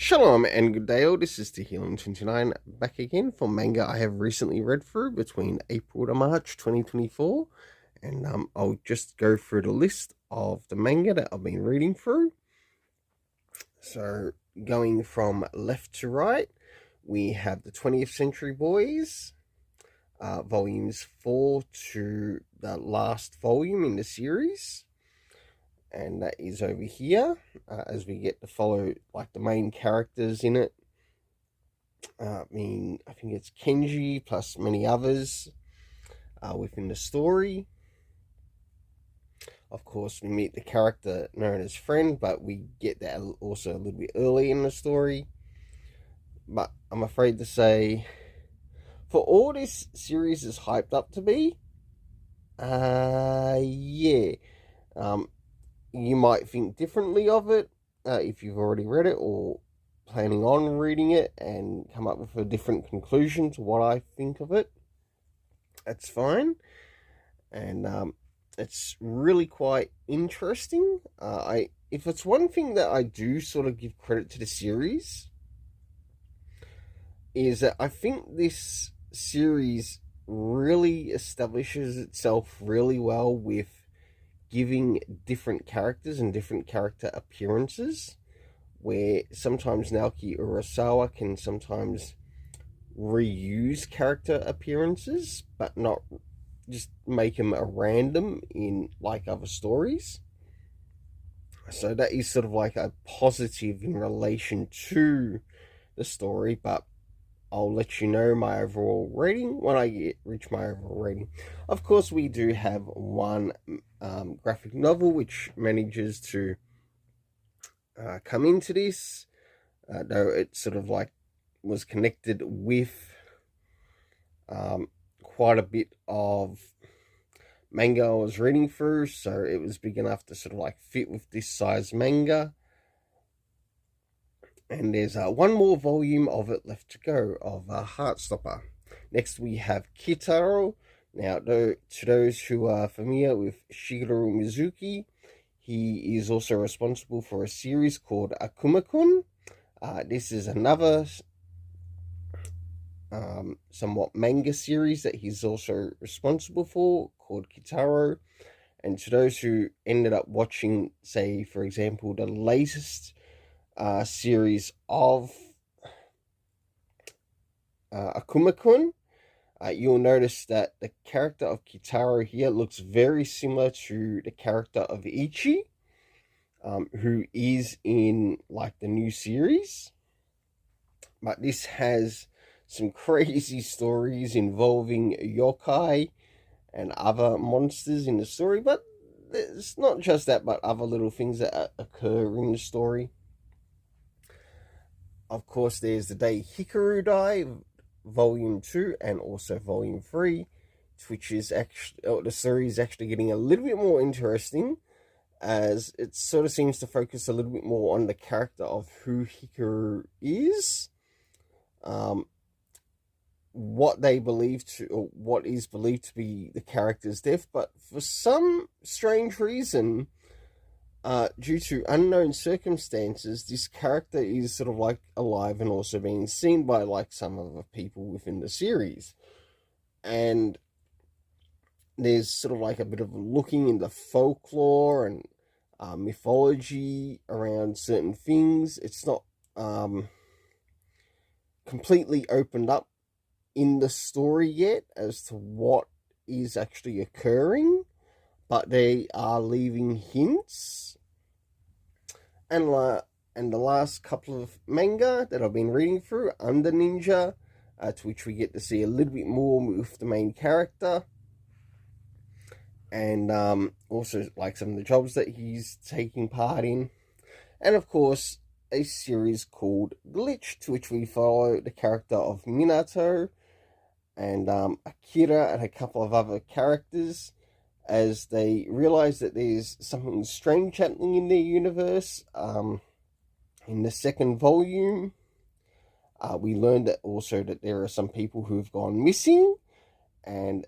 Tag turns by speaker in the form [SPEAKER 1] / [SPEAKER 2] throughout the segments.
[SPEAKER 1] Shalom and good day all, this is Healing29 back again for manga I have recently read through between April to March 2024, and I'll just go through the list of the manga that I've been reading through. So going from left to right, we have the 20th Century Boys, volumes 4 to the last volume in the series. And that is over here, as we get to follow like the main characters in it. I think it's Kenji plus many others within the story. Of course, we meet the character known as Friend, but we get that also a little bit early in the story. But I'm afraid to say, for all this series is hyped up to be, yeah. You might think differently of it if you've already read it or planning on reading it and come up with a different conclusion to what I think of it. That's fine. And it's really quite interesting. If it's one thing that I do sort of give credit to the series, is that I think this series really establishes itself really well with giving different characters and different character appearances, where sometimes Naoki Urasawa can sometimes reuse character appearances, but not just make them a random in like other stories. So that is sort of like a positive in relation to the story, but I'll let you know my overall rating when I reach my overall rating. Of course, we do have one graphic novel which manages to come into this, though it sort of like was connected with quite a bit of manga I was reading through, so it was big enough to sort of like fit with this size manga. And there's one more volume of it left to go, of Heartstopper. Next we have Kitaro. Now, to those who are familiar with Shigeru Mizuki, he is also responsible for a series called Akuma-kun. This is another somewhat manga series that he's also responsible for, called Kitaro. And to those who ended up watching, say, for example, the latest series of Akuma-kun, you'll notice that the character of Kitaro here looks very similar to the character of Ichi, who is in like the new series. But this has some crazy stories involving yokai and other monsters in the story, but it's not just that, but other little things that occur in the story. Of course, there's The Day Hikaru Died, Volume 2 and also Volume 3, which is actually, the series is actually getting a little bit more interesting, as it sort of seems to focus a little bit more on the character of who Hikaru is, what they believe to, or what is believed to be the character's death, but for some strange reason, due to unknown circumstances, this character is sort of like alive and also being seen by like some of the people within the series. And there's sort of like a bit of looking into folklore and mythology around certain things. It's not completely opened up in the story yet as to what is actually occurring, but they are leaving hints. And the last couple of manga that I've been reading through, Under Ninja, to which we get to see a little bit more with the main character, and also like some of the jobs that he's taking part in, and of course a series called Glitch, to which we follow the character of Minato and Akira and a couple of other characters as they realize that there's something strange happening in their universe. In the second volume, we learned that also that there are some people who've gone missing, and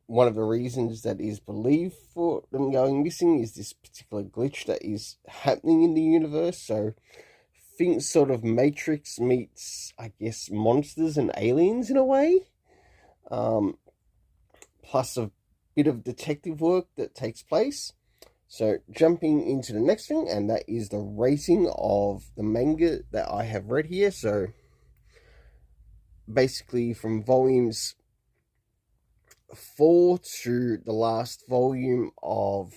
[SPEAKER 1] one of the reasons that is believed for them going missing is this particular glitch that is happening in the universe. So think sort of Matrix meets, I guess, monsters and aliens in a way. Plus a bit of detective work that takes place. So jumping into the next thing, and that is the rating of the manga that I have read here. So basically from volumes 4 to the last volume of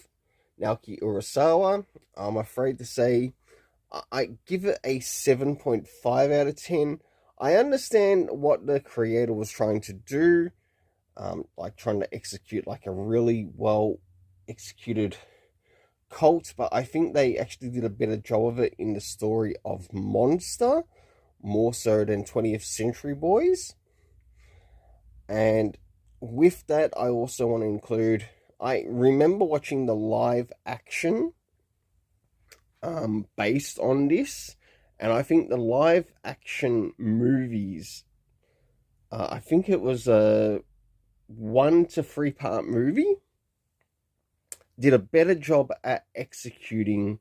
[SPEAKER 1] Naoki Urasawa, I'm afraid to say I give it a 7.5 out of 10. I understand what the creator was trying to do, like trying to execute like a really well executed cult, but I think they actually did a better job of it in the story of Monster, more so than 20th Century Boys. And with that, I also want to include, I remember watching the live action based on this, and I think the live action movies, I think it was a 1 to 3 part movie, did a better job at executing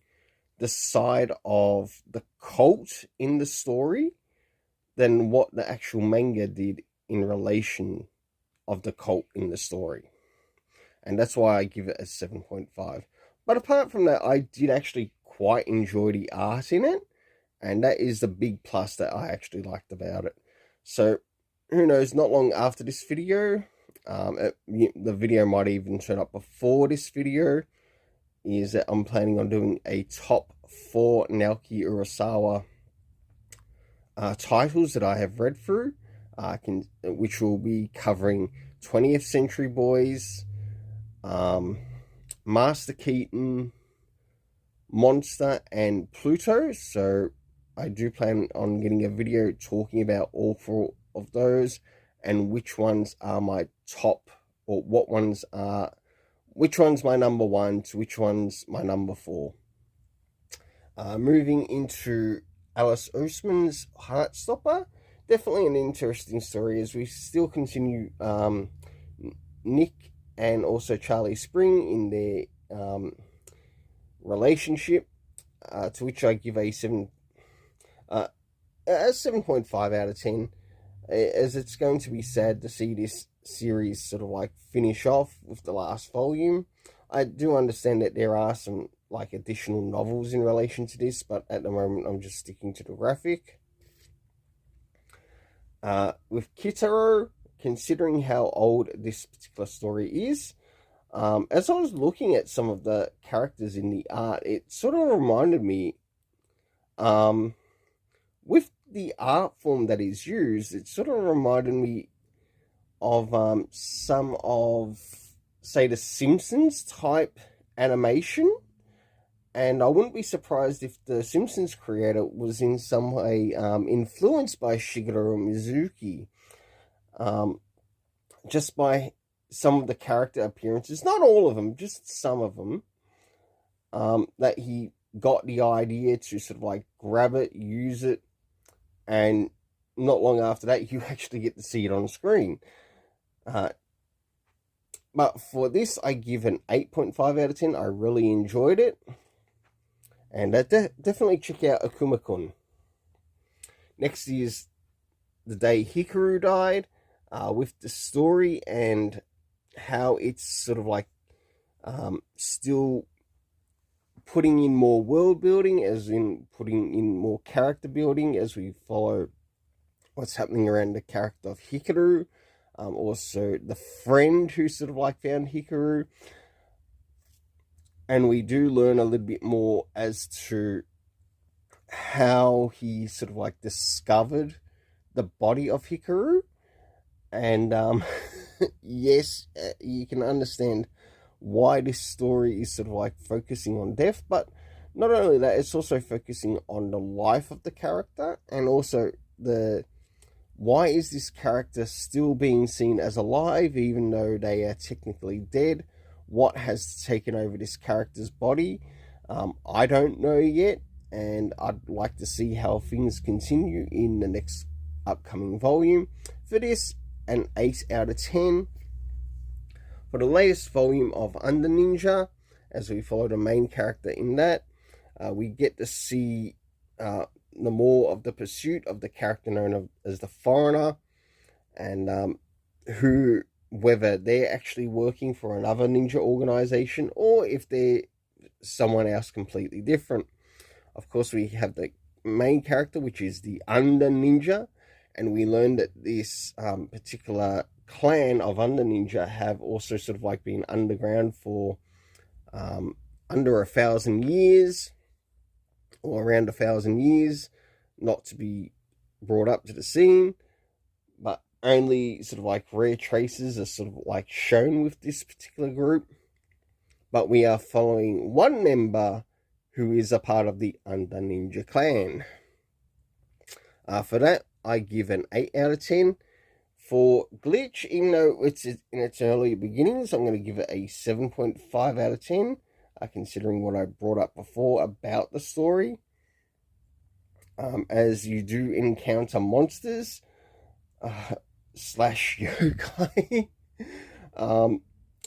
[SPEAKER 1] the side of the cult in the story than what the actual manga did in relation of the cult in the story. And that's why I give it a 7.5. But apart from that, I did actually quite enjoy the art in it, and that is the big plus that I actually liked about it. So who knows, not long after this video, the video might even turn up before this video, is that I'm planning on doing a top 4 Naoki Urasawa titles that I have read through, which will be covering 20th Century Boys, Master Keaton, Monster, and Pluto. So I do plan on getting a video talking about all 4 of those and which ones are my top, or which one's my number 1 to which one's my number 4. Moving into Alice Oseman's Heartstopper, definitely an interesting story as we still continue Nick and also Charlie Spring in their relationship, to which I give a 7.5 out of 10, as it's going to be sad to see this series sort of like finish off with the last volume. I do understand that there are some like additional novels in relation to this, but at the moment I'm just sticking to the graphic. With Kitaro, considering how old this particular story is, as I was looking at some of the characters in the art, it sort of reminded me, with the art form that is used, it sort of reminded me of some of, say, the Simpsons type animation. And I wouldn't be surprised if the Simpsons creator was in some way influenced by Shigeru Mizuki, just by some of the character appearances, not all of them, just some of them, that he got the idea to sort of like grab it, use it, and not long after that, you actually get to see it on screen. But for this, I give an 8.5 out of 10. I really enjoyed it. And definitely check out Akuma-kun. Next is the day Hikaru died, with the story and how it's sort of like still putting in more world building, as in putting in more character building as we follow what's happening around the character of Hikaru. Also the friend who sort of like found Hikaru. And we do learn a little bit more as to how he sort of like discovered the body of Hikaru. And yes, you can understand why this story is sort of like focusing on death, but not only that, it's also focusing on the life of the character, and also why is this character still being seen as alive even though they are technically dead? What has taken over this character's body? I don't know yet, and I'd like to see how things continue in the next upcoming volume. For this, an 8 out of 10. For the latest volume of Under Ninja, as we follow the main character in that, we get to see the more of the pursuit of the character known as the Foreigner, and whether they're actually working for another ninja organization or if they're someone else completely different. Of course, we have the main character, which is the Under Ninja, and we learn that this particular clan of Under Ninja have also sort of like been underground for under 1,000 years, or around 1,000 years, not to be brought up to the scene, but only sort of like rare traces are sort of like shown with this particular group. But we are following one member who is a part of the Under Ninja clan. For that, I give an 8 out of 10. For Glitch, even though it's in its early beginnings, I'm going to give it a 7.5 out of 10, considering what I brought up before about the story. As you do encounter monsters, slash yokai,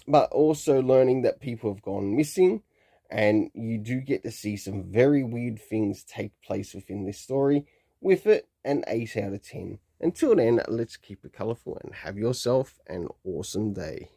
[SPEAKER 1] but also learning that people have gone missing, and you do get to see some very weird things take place within this story. With it, an 8 out of 10. Until then, let's keep it colourful and have yourself an awesome day.